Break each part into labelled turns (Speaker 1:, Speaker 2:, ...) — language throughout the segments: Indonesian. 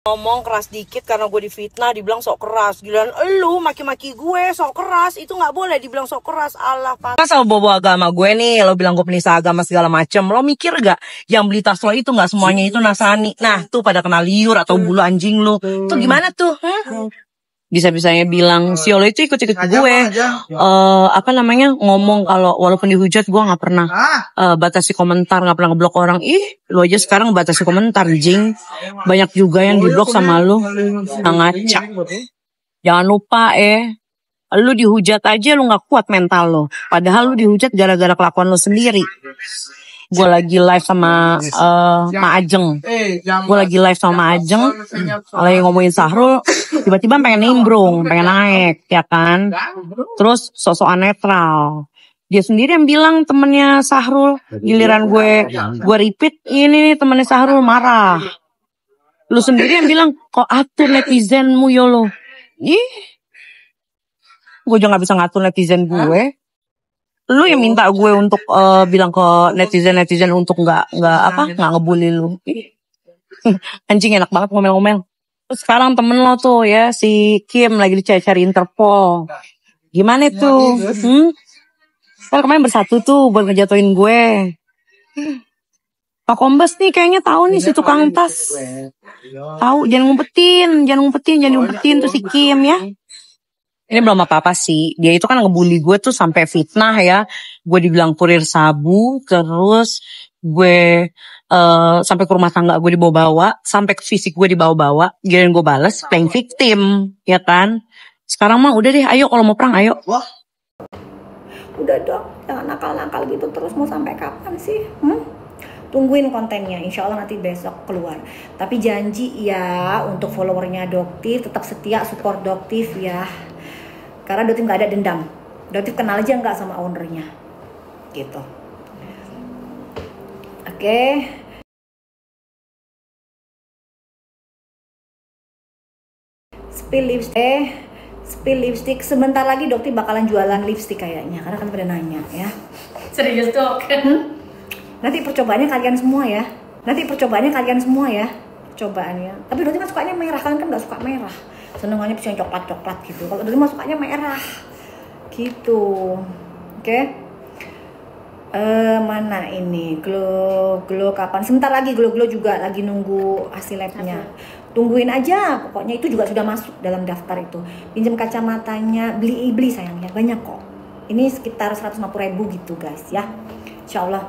Speaker 1: ngomong keras dikit karena gue difitnah, dibilang sok keras. Giliran elu maki-maki gue sok keras, itu nggak boleh dibilang sok keras. Allah pas sama bawa agama gue nih, lo bilang gue penista agama segala macem. Lo mikir gak yang beli tas lo itu nggak semuanya itu Nasrani? Nah tuh pada kena liur atau bulu anjing lo, tuh gimana tuh? Bisa-bisanya bilang si Olo itu ikut-ikut gue ngomong kalau walaupun dihujat gue nggak pernah batasi komentar, nggak pernah ngeblok orang. Ih, lu aja sekarang batasi komentar, jing. Banyak juga yang diblok sama lu, ngaca. Jangan lupa lu dihujat aja lu nggak kuat mental lo, padahal lu dihujat gara-gara kelakuan lu sendiri. Gue lagi live sama Ma Ajeng. Gue lagi live sama Ma Ajeng, lagi ngomongin Sahrul, tiba-tiba pengen nimbrung, pengen naik, ya kan? Terus sok-sokan netral. Dia sendiri yang bilang temennya Sahrul, giliran gue repeat, ini nih temennya Sahrul marah. Lu sendiri yang bilang, kok atur netizenmu yolo. Ih, gue juga gak bisa ngatur netizen gue. Lu yang minta gue untuk bilang ke netizen untuk nggak ngebully lu. Anjing enak banget ngomel-ngomel. Terus sekarang temen lo tuh ya si Kim lagi dicari Interpol. Gimana tuh? Kan kemarin bersatu tuh buat ngejatuhin gue. Pak Kombes nih kayaknya tahu nih si tukang tas. Tahu, jangan ngumpetin tuh si Kim ya. Ini belum apa-apa sih. Dia itu kan ngebully gue tuh sampai fitnah ya. Gue dibilang kurir sabu, terus gue sampai ke rumah tangga gue dibawa-bawa, sampai ke fisik gue dibawa-bawa. Giliran gue bales playing victim, ya kan? Sekarang mah udah deh, ayo kalau mau perang ayo.
Speaker 2: Wah. Udah dong, jangan nakal-nakal gitu terus, mau sampai kapan sih? Tungguin kontennya, insya Allah nanti besok keluar. Tapi janji ya untuk followernya Doktif tetap setia support Doktif ya. Karena Doktif nggak ada dendam. Doktif kenal aja nggak sama ownernya, gitu. Oke. Spill lipstick. Sebentar lagi Doktif bakalan jualan lipstick kayaknya. Karena kan pada nanya ya.
Speaker 3: Serius dok?
Speaker 2: Nanti percobaannya kalian semua ya. Cobaannya. Tapi Doktif kan sukanya merah, kalian kan nggak suka merah. Senengannya bisa coklat-coklat gitu. Kalau Doktif mah sukanya merah gitu. Oke. Mana ini glow kapan? Sebentar lagi glow juga lagi nunggu hasil labnya. Tungguin aja, pokoknya itu juga sudah masuk dalam daftar itu. Pinjam kacamatanya, beli sayangnya, banyak kok. Ini sekitar 150.000 gitu guys ya. Insya Allah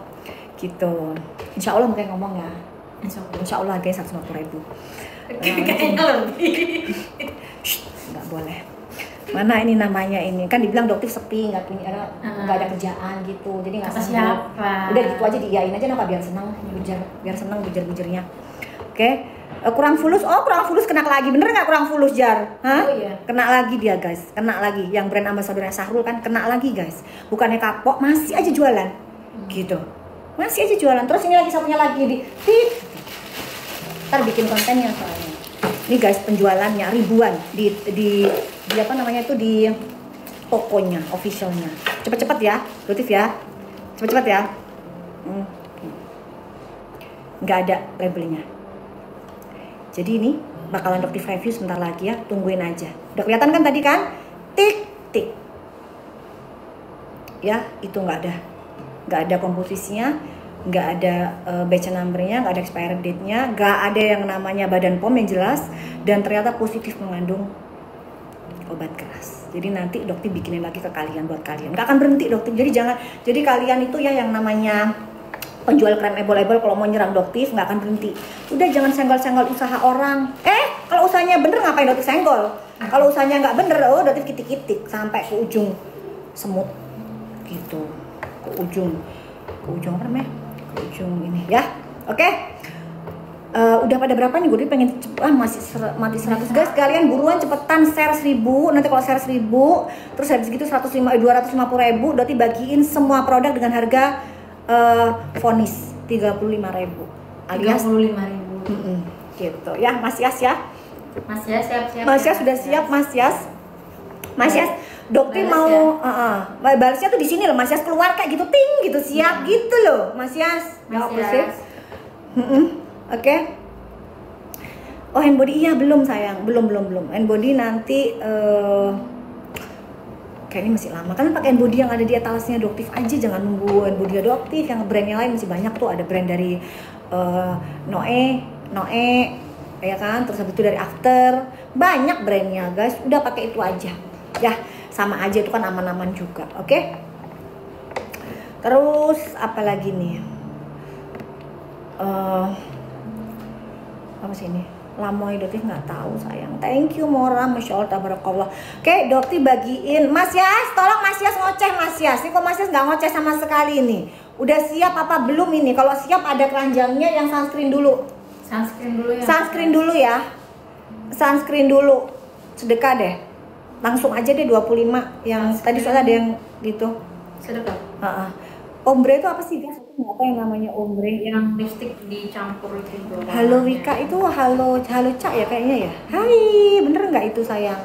Speaker 2: gitu. Insya Allah mungkin ngomong ya. Insya Allah guys 150.000.
Speaker 3: Kayaknya lebih.
Speaker 2: Nggak boleh. Mana ini namanya ini kan dibilang Doktif sepi, nggak ada kerjaan gitu, jadi nggak sanggup. Udah gitu aja diiyain aja napa biar senang bujar-bujarnya. Oke. Kurang fulus kena lagi, bener nggak kurang fulus Jar? Hah?
Speaker 3: Oh, iya.
Speaker 2: Kena lagi dia guys, kena lagi. Yang brand ambasadornya Sahrul kan kena lagi guys. Bukannya kapok, masih aja jualan, gitu. Masih aja jualan. Terus ini lagi satunya lagi di ntar bikin kontennya soalnya. Ini guys penjualannya ribuan di apa namanya itu di tokonya, officialnya. Cepet-cepet ya, Doktif ya. Cepet-cepet ya. Nggak ada labelnya. Jadi ini bakalan Doktif review sebentar lagi ya, tungguin aja. Udah kelihatan kan tadi kan? Tik. Ya, itu nggak ada komposisinya, nggak ada batch numbernya, nggak ada expiry date-nya, nggak ada yang namanya badan POM yang jelas, dan ternyata positif mengandung obat keras. Jadi nanti Doktif bikinin lagi ke kalian, buat kalian. Nggak akan berhenti Doktif. Jadi kalian itu ya yang namanya penjual krem ebol-ebol kalau mau nyerang Doktif nggak akan berhenti. Udah jangan senggol-senggol usaha orang. Kalau usahanya bener ngapain Doktif senggol? Kalau usahanya nggak bener, Doktif kitik-kitik sampai ke ujung semut gitu. Ke ujung apa namanya? Ke ujung ini ya. Oke. Udah pada berapa nih? Gue pengen mati 100 guys. Kalian buruan cepetan share 1000. Nanti kalau share 1000 terus habis gitu 250.000 Doktif bagiin semua produk dengan harga vonis 35.000 alias
Speaker 3: 35.000
Speaker 2: gitu ya. Mas Yas ya.
Speaker 3: Mas Yas siap.
Speaker 2: Mas Yas sudah siap Mas Yas. Dokter mau balasnya tuh di sini loh. Mas Yas keluar kayak gitu ting gitu siap gitu loh Mas Yas. Oke. Oh, hand body iya belum sayang, belum. Hand body nanti kayaknya masih lama. Kan pakai hand body yang ada di etalasenya Doktif aja, jangan nunggu hand body Doktif. Yang brandnya lain masih banyak tuh, ada brand dari Noe, ya kan? Terus habis itu dari After, banyak brandnya guys. Udah pakai itu aja, ya sama aja itu kan aman-aman juga, oke? Terus apa lagi nih? Apa sih ini? Lamoy Doktif nggak tahu sayang. Thank you Mora, masya Allah tabarakallah. Oke, Doktif bagiin Mas Yas, tolong Mas Yas ngoceh Mas Yas. Ini kok Mas Yas nggak ngoceh sama sekali nih. Udah siap apa belum ini? Kalau siap ada keranjangnya, yang sunscreen dulu.
Speaker 3: Sunscreen dulu ya.
Speaker 2: Sunscreen dulu ya. Sunscreen dulu. Sedekah deh. Langsung aja deh 25. Yang tadi soalnya ada yang gitu.
Speaker 3: Sedekah.
Speaker 2: Ombre itu apa sih guys? Aku nggak tahu yang namanya ombre.
Speaker 3: Yang lipstick dicampur itu.
Speaker 2: Halo Wika itu halo Cak ya kayaknya ya. Hai, bener nggak itu sayang?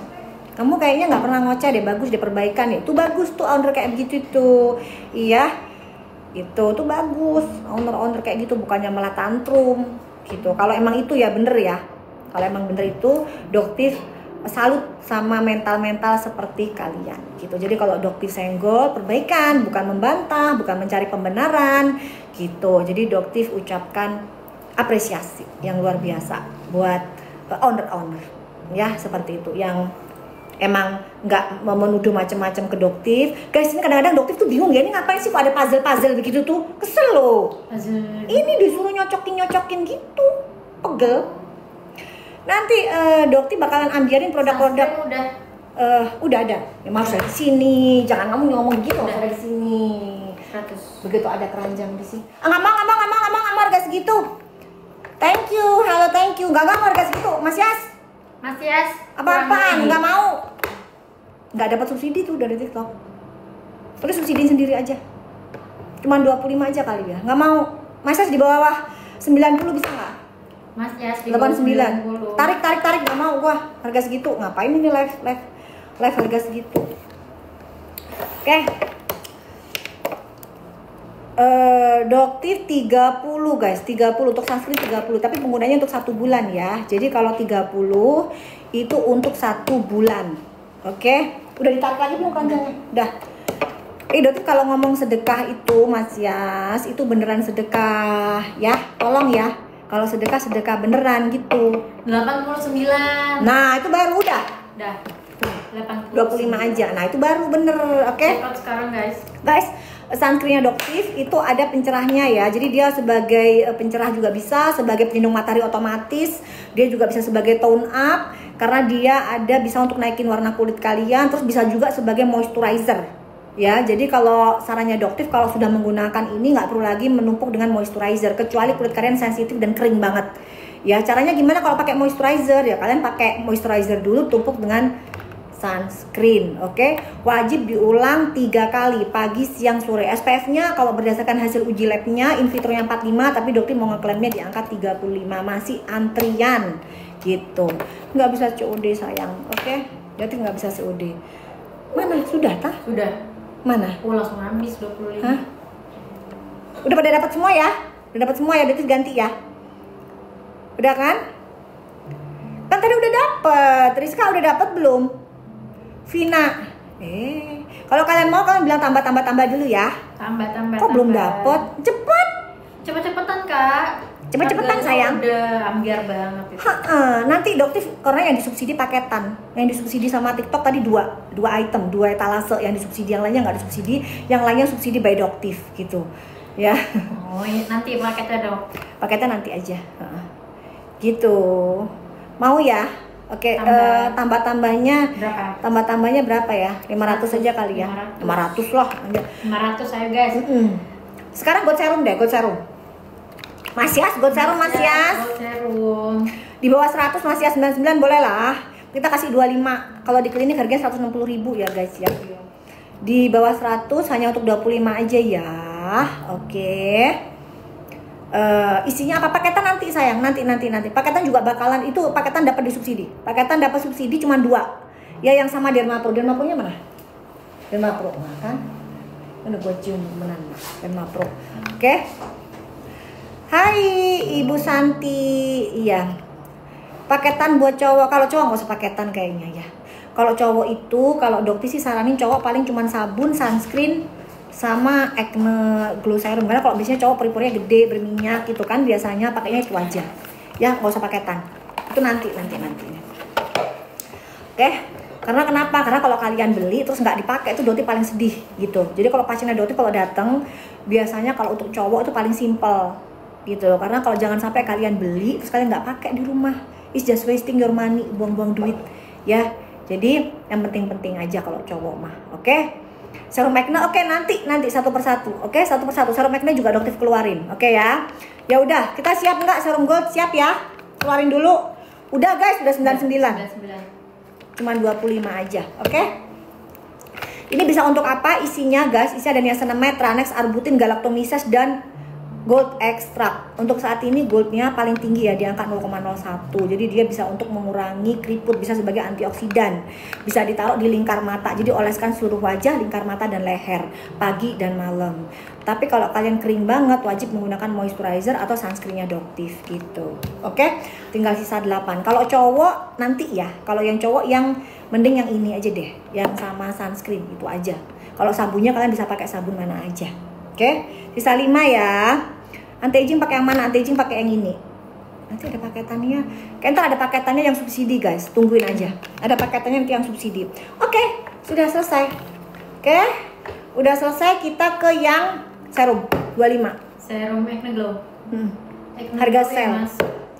Speaker 2: Kamu kayaknya nggak pernah ngoceh deh, bagus deh perbaikan ya. Itu bagus tuh owner kayak begitu itu. Iya, itu tuh bagus. Owner kayak gitu bukannya malah tantrum gitu. Kalau emang itu ya bener ya. Kalau emang bener itu Doktif salut sama mental seperti kalian gitu. Jadi kalau Doktif senggol, perbaikan, bukan membantah, bukan mencari pembenaran gitu. Jadi Doktif ucapkan apresiasi yang luar biasa buat owner ya, seperti itu, yang emang nggak menuduh macam-macam ke Doktif. Guys, ini kadang-kadang Doktif tuh bingung ya, ini ngapain sih kok ada puzzle begitu tuh, kesel loh. Ini disuruh nyocokin gitu, pegel. Nanti Doktif bakalan ambilin produk-produk. Udah ada. Ya harus dari sini. Jangan kamu ngomong gitu, harus dari sini. 100. Begitu ada keranjang di sini. Nggak mau harga segitu. Thank you, halo thank you. Nggak mau harga segitu, Mas Yas. Apa-apaan? Nggak mau. Nggak dapat subsidi tuh dari TikTok. Terus subsidiin sendiri aja. Cuman 25 aja kali ya. Nggak mau. Mas Yas di bawah 90 bisa nggak?
Speaker 3: Mas Yas
Speaker 2: 89. Tarik nggak mau gua. Harga segitu. Ngapain ini live harga segitu. Oke. Doktif 30 guys, 30 untuk sunscreen 30, tapi penggunanya untuk 1 bulan ya. Jadi kalau 30 itu untuk 1 bulan. Oke. Udah ditarik lagi belum keranjangnya? Udah. Doktif kalau ngomong sedekah itu Mas Yas, itu beneran sedekah ya. Tolong ya. Kalau sedekah beneran gitu.
Speaker 3: 89.
Speaker 2: Nah, itu baru udah.
Speaker 3: 25
Speaker 2: aja. Nah, itu baru bener, oke?
Speaker 3: Sekarang guys.
Speaker 2: Sunscreennya Doktif itu ada pencerahnya ya. Jadi dia sebagai pencerah juga bisa, sebagai pelindung matahari otomatis. Dia juga bisa sebagai tone up karena dia ada bisa untuk naikin warna kulit kalian, terus bisa juga sebagai moisturizer. Ya, jadi kalau sarannya Doktif kalau sudah menggunakan ini nggak perlu lagi menumpuk dengan moisturizer, kecuali kulit kalian sensitif dan kering banget. Ya, caranya gimana kalau pakai moisturizer? Ya, kalian pakai moisturizer dulu, tumpuk dengan sunscreen, oke? Wajib diulang 3 kali, pagi, siang, sore. SPF-nya kalau berdasarkan hasil uji labnya, in vitro-nya 45, tapi Doktif mau ngeklaimnya di angka 35, masih antrian gitu. Nggak bisa COD sayang, oke? Doktif nggak bisa COD. Mana? Sudah tah?
Speaker 3: Sudah.
Speaker 2: Mana?
Speaker 3: Langsung habis 25.
Speaker 2: Hah? Udah pada dapat semua ya? Udah dapat semua ya, Doktif ganti ya? Udah kan? Kan tadi udah dapet. Rizka udah dapet belum? Vina. Kalau kalian mau kalian bilang tambah dulu ya.
Speaker 3: Tambah.
Speaker 2: Kok belum dapet?
Speaker 3: Cepet-cepetan Kak.
Speaker 2: Cepet-cepetan sayang.
Speaker 3: Udah ambiar banget itu.
Speaker 2: Nanti Doktif karena yang disubsidi paketan, yang disubsidi sama TikTok tadi dua item, 2 etalase yang disubsidi, yang lainnya nggak disubsidi, yang lainnya subsidi by Doktif gitu, ya.
Speaker 3: Oh, nanti paketnya dong.
Speaker 2: Paketnya nanti aja, gitu. Mau ya? Oke, tambahnya berapa ya? 500 aja kali ya. 500 lah.
Speaker 3: 500 ayo guys.
Speaker 2: Sekarang God Serum deh, God Serum. Mas Yas, God Serum Mas Yas.
Speaker 3: God Serum.
Speaker 2: Di bawah 100 Mas Yas 99 boleh lah. Kita kasih 25. Kalau di klinik harganya 160.000 ya guys ya. Di bawah 100 hanya untuk 25 aja ya. Oke. Isinya apa? Paketan nanti sayang, nanti. Paketan juga bakalan itu, paketan dapat disubsidi. Paketan dapat subsidi cuma 2. Ya yang sama Dermapro. Dermapro-nya mana? Dermapro, nah, kan? Udah gue cium temenan, Dermapro. Oke. Hai Ibu Santi. Iya. Paketan buat cowok, kalau cowok nggak usah paketan kayaknya ya. Kalau cowok itu, kalau dokter sih saranin cowok paling cuman sabun, sunscreen, sama acne glow serum. Karena kalau biasanya cowok pori-porinya gede, berminyak gitu kan, biasanya pakainya itu aja. Ya nggak usah paketan. Itu nanti. Oke? Karena kenapa? Karena kalau kalian beli terus nggak dipakai itu Doti paling sedih gitu. Jadi kalau pasiennya Doti kalau datang biasanya kalau untuk cowok itu paling simple gitu. Karena kalau jangan sampai kalian beli terus kalian nggak pakai di rumah, it's just wasting your money, buang-buang duit ya. Jadi yang penting-penting aja kalau cowok mah. Oke? Serum acne oke, nanti satu persatu. Oke, satu persatu. Serum acne juga dokter keluarin. Oke ya. Ya udah, kita siap nggak serum gold? Siap ya? Keluarin dulu. Udah guys, udah 99. Cuman 25 aja. Oke? Ini bisa untuk apa? Isinya guys, isinya ada niacinamide, Tranex, arbutin, galactomyces dan gold extract. Untuk saat ini goldnya paling tinggi ya, di angka 0,01. Jadi dia bisa untuk mengurangi keriput, bisa sebagai antioksidan. Bisa ditaruh di lingkar mata. Jadi oleskan seluruh wajah, lingkar mata dan leher pagi dan malam. Tapi kalau kalian kering banget wajib menggunakan moisturizer atau sunscreennya Doktif gitu. Oke? Tinggal sisa 8. Kalau cowok nanti ya, kalau yang cowok yang mending yang ini aja deh, yang sama sunscreen itu aja. Kalau sabunnya kalian bisa pakai sabun mana aja. Oke? Sisa 5 ya. Anti-aging pakai yang mana? Anti-aging pakai yang ini. Nanti ada paketannya. Kayak ntar ada paketannya yang subsidi guys. Tungguin aja. Ada paketannya nanti yang subsidi. Oke, sudah selesai. Oke, udah selesai. Kita ke yang serum 25.
Speaker 3: Serum acne glow.
Speaker 2: Harga sel.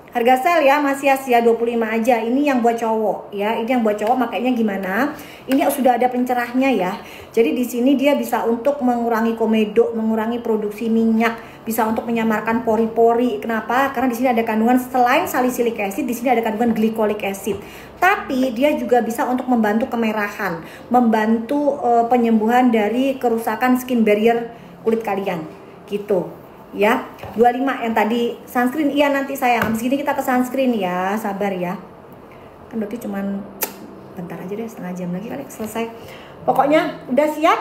Speaker 2: Harga sel ya masih ya 25 aja. Ini yang buat cowok ya. Ini yang buat cowok makanya gimana? Ini sudah ada pencerahnya ya. Jadi di sini dia bisa untuk mengurangi komedo, mengurangi produksi minyak, bisa untuk menyamarkan pori-pori. Kenapa? Karena di sini ada kandungan selain salicylic acid, di sini ada kandungan glycolic acid. Tapi dia juga bisa untuk membantu kemerahan, membantu penyembuhan dari kerusakan skin barrier kulit kalian. Gitu. Ya, 25 yang tadi sunscreen. Iya nanti sayang, abis gini kita ke sunscreen ya, sabar ya. Kan berarti cuman bentar aja deh, setengah jam lagi kali selesai. Pokoknya udah siap?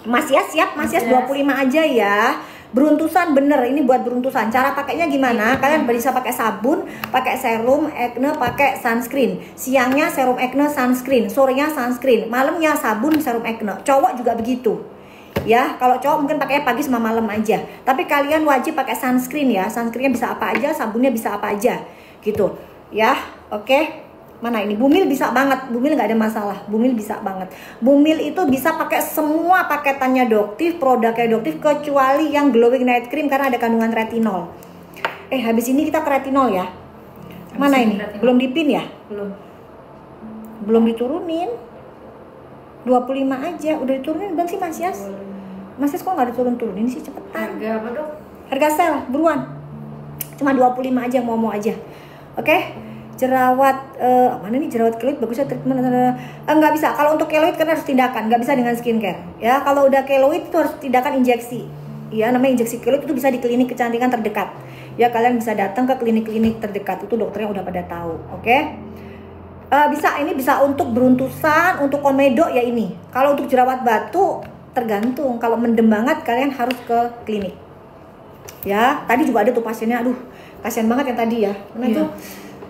Speaker 2: Mas Yas siap? Mas Yas 25 aja ya. Beruntusan bener, ini buat beruntusan. Cara pakainya gimana? Kalian bisa pakai sabun, pakai serum acne, pakai sunscreen. Siangnya serum acne, sunscreen. Sorenya sunscreen. Malamnya sabun, serum acne. Cowok juga begitu. Ya, kalau cowok mungkin pakainya pagi sama malam aja. Tapi kalian wajib pakai sunscreen ya. Sunscreennya bisa apa aja, sabunnya bisa apa aja. Gitu. Ya, oke. Mana ini? Bumil bisa banget. Bumil nggak ada masalah. Bumil bisa banget. Bumil itu bisa pakai semua paketannya Doktif, produknya Doktif kecuali yang glowing night cream karena ada kandungan retinol. Habis ini kita ke retinol ya. Mana ini? Retinol. Belum dipin ya? Belum diturunin. 25 aja. Udah diturunin belum sih Mas Yas? Mas Yas kok nggak diturun-turunin sih, cepetan.
Speaker 3: Harga apa Dok?
Speaker 2: Harga sel, buruan. Cuma 25 aja, mau aja. Oke? Jerawat, mana nih jerawat keloid bagusnya treatment nggak bisa. Kalau untuk keloid kan harus tindakan, nggak bisa dengan skincare. Ya, kalau udah keloid itu harus tindakan injeksi. Ya, namanya injeksi keloid itu bisa di klinik kecantikan terdekat. Ya, kalian bisa datang ke klinik-klinik terdekat, itu dokternya udah pada tahu. Oke? Bisa, ini bisa untuk beruntusan, untuk komedo ya ini. Kalau untuk jerawat batu tergantung. Kalau mendem banget kalian harus ke klinik. Ya, tadi juga ada tuh pasiennya, aduh, kasihan banget yang tadi ya. Karena itu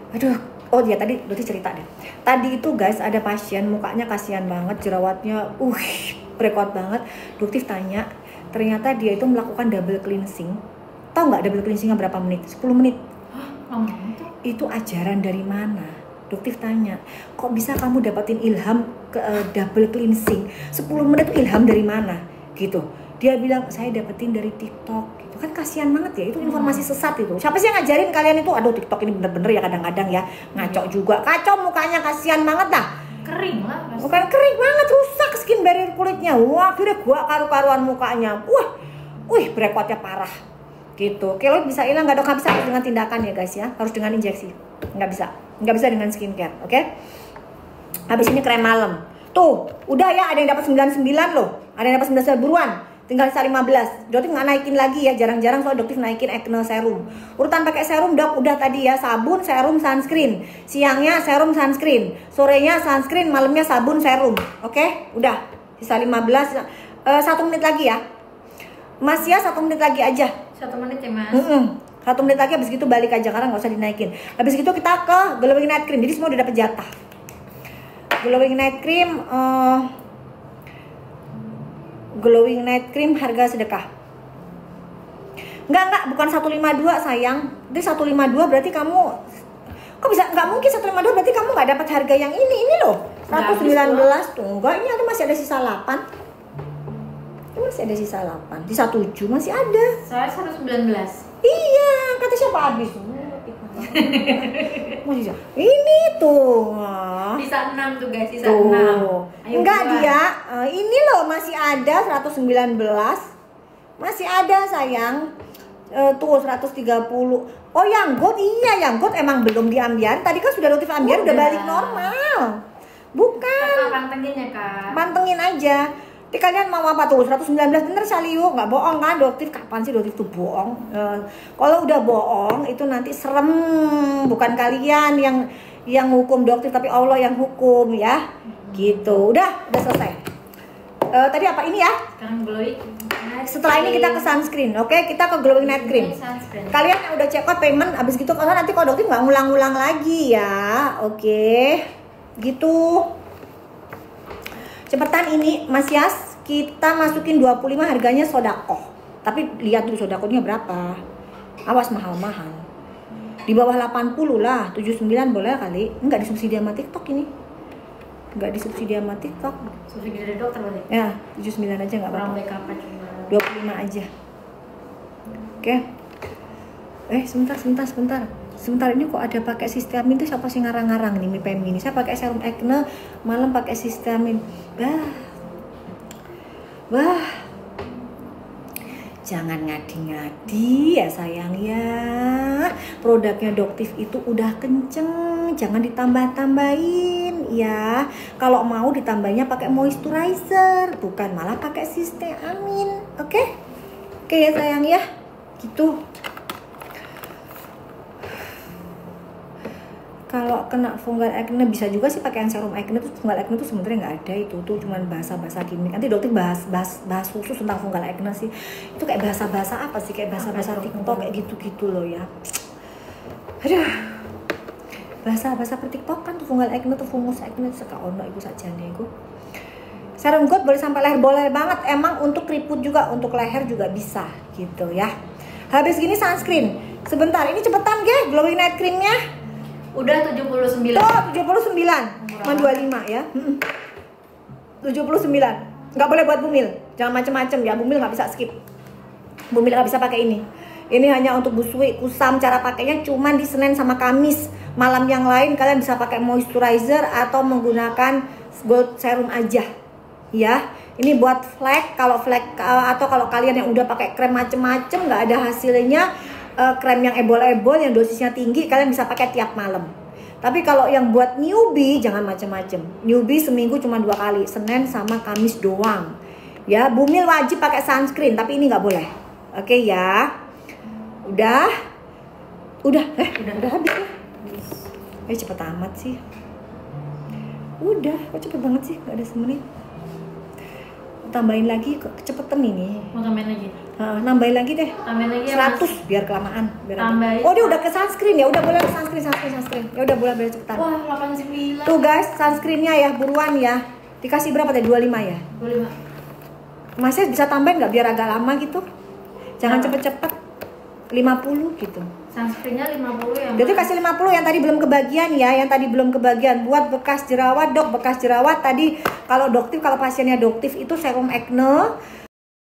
Speaker 2: aduh, oh dia tadi Doti cerita deh. Tadi itu guys ada pasien mukanya kasihan banget, jerawatnya rekod banget. Doktif tanya, ternyata dia itu melakukan double cleansing. Tahu nggak double cleansingnya berapa menit? 10 menit. Itu ajaran dari mana? Doktif tanya, kok bisa kamu dapatin ilham ke double cleansing? 10 menit itu ilham dari mana? Gitu. Dia bilang, saya dapetin dari TikTok. Kan kasihan banget ya, itu informasi sesat itu. Siapa sih yang ngajarin kalian itu? Aduh, TikTok ini bener-bener ya kadang-kadang ya ngaco juga. Kacau mukanya, kasihan banget dah.
Speaker 3: Kering lah.
Speaker 2: Bukan kering banget, rusak skin barrier kulitnya. Wah, akhirnya gua karu-karuan mukanya. Berekotnya parah. Gitu. Keloid bisa hilang, nggak bisa harus dengan tindakan ya guys ya. Harus dengan injeksi. Nggak bisa dengan skincare, oke? Habis ini krem malam. Tuh, udah ya ada yang dapat 99 loh. Ada yang dapat 99 buruan. Tinggal sisa 15. Doktif nggak naikin lagi ya, jarang-jarang soal Doktif naikin acne serum. Urutan pakai serum Dok udah tadi ya, sabun, serum, sunscreen. Siangnya serum, sunscreen. Sorenya sunscreen, malamnya sabun, serum. Oke? Udah. Sisa 15. 1 menit lagi ya. Mas ya 1 menit lagi aja.
Speaker 3: 1 menit ya Mas.
Speaker 2: 1 menit lagi habis gitu balik aja karena nggak usah dinaikin. Habis gitu kita ke glowing night cream. Jadi semua udah dapet jatah. Glowing night cream harga sedekah. Enggak, bukan 152 sayang. Itu 152 berarti kamu kok bisa, nggak mungkin 152 berarti kamu nggak dapat harga yang ini loh. 119 tuh. Enggak, ini masih ada sisa 8. Ini masih ada sisa 8. Di 17 masih ada.
Speaker 3: Saya 119.
Speaker 2: Iya, kata siapa habis? Ini tuh.
Speaker 3: Sisa 6 tuh guys, sisa
Speaker 2: Tuh.
Speaker 3: 6.
Speaker 2: Enggak dia, ini loh masih ada 119. Masih ada sayang. Tuh 130. Oh yang gold, iya yang gold emang belum diambiar. Tadi kan sudah notif ambiar, udah balik normal. Bukan.
Speaker 3: Kakak pantengin ya kak.
Speaker 2: Pantengin aja. Jadi kalian mau apa tuh? 119 bener Saliu, nggak bohong kan? Doktif kapan sih doktif tuh bohong? Kalau udah bohong itu nanti serem. Bukan kalian yang hukum doktif, tapi Allah yang hukum ya. Gitu. Udah selesai. Tadi apa ini ya?
Speaker 3: Sekarang glowing.
Speaker 2: Setelah ini kita ke sunscreen, oke? Kita ke glowing night cream. Kalian yang udah check out payment, abis gitu karena nanti kalau doktif nggak ngulang-ngulang lagi ya, oke? Gitu. Cepetan ini Mas Yas, kita masukin 25 harganya sodakoh. Tapi lihat dulu sodakohnya berapa. Awas mahal-mahal. Di bawah 80 lah, 79 boleh kali. Enggak disubsidi sama TikTok ini. Enggak disubsidi sama TikTok.
Speaker 3: Subsidi dari dokter berarti?
Speaker 2: Ya, 79 aja enggak apa-apa.
Speaker 3: Orang backup cuma
Speaker 2: 25 aja. Oke. Sebentar ini kok ada pakai sistamin tuh siapa sih ngarang-ngarang nih Pemi ini. Saya pakai serum acne, malam pakai sistamin. Wah. Jangan ngadi-ngadi ya sayang ya. Produknya Doktif itu udah kenceng, jangan ditambah-tambahin ya. Kalau mau ditambahnya pakai moisturizer, bukan malah pakai sistamin. Oke? Oke ya sayang ya. Gitu. Kalau kena fungal acne bisa juga sih pakai serum acne. Tuh fungal acne tuh sebenarnya nggak ada, itu tuh cuman bahasa-bahasa gimmick. Nanti dokter bahas khusus tentang fungal acne sih. Itu kayak bahasa-bahasa apa sih, kayak bahasa-bahasa TikTok kayak gitu-gitu loh ya. Aduh. Bahasa-bahasa per TikTok kan tuh fungal acne tuh fungus acne sekaono iku sajane iku. Serum gold boleh sampai leher, boleh banget. Emang untuk keriput juga, untuk leher juga bisa gitu ya. Habis gini sunscreen. Sebentar, ini cepetan ge, glowing night creamnya.
Speaker 3: Udah 79.
Speaker 2: Tuh 79. Cuma 25 ya. 79. Nggak boleh buat bumil. Jangan macem-macem ya. Bumil nggak bisa skip. Bumil nggak bisa pakai ini. Ini hanya untuk busui, kusam. Cara pakainya cuma di Senin sama Kamis. Malam yang lain kalian bisa pakai moisturizer atau menggunakan gold serum aja. Ya. Ini buat flek. Kalau flek atau kalau kalian yang udah pakai krem macem-macem nggak ada hasilnya. Krem yang ebol-ebol yang dosisnya tinggi kalian bisa pakai tiap malam. Tapi kalau yang buat newbie jangan macem-macem. Newbie seminggu cuma 2 kali, Senin sama Kamis doang. Ya, bumil wajib pakai sunscreen, tapi ini nggak boleh. Oke ya. Udah habis ya. Cepet amat sih. Udah, kok cepet banget sih, nggak ada semenit. Tambahin lagi, kecepetan ini.
Speaker 3: Mau tambahin lagi?
Speaker 2: Nambahin lagi deh.
Speaker 3: Tambahin lagi
Speaker 2: 100 biar kelamaan.
Speaker 3: Tambahin.
Speaker 2: Oh, dia udah ke sunscreen ya. Udah boleh sunscreen. Ya udah boleh cepetan.
Speaker 3: Wah, 89.
Speaker 2: Tuh guys, sunscreennya ya buruan ya. Dikasih berapa tadi? 25 ya?
Speaker 3: 25.
Speaker 2: Masnya bisa tambahin nggak biar agak lama gitu? Jangan cepet-cepet. 50 gitu.
Speaker 3: Sunscreennya 50 ya.
Speaker 2: Jadi kasih 50 yang tadi belum kebagian ya, yang tadi belum kebagian buat bekas jerawat, Dok, bekas jerawat tadi kalau Doktif, kalau pasiennya Doktif itu serum acne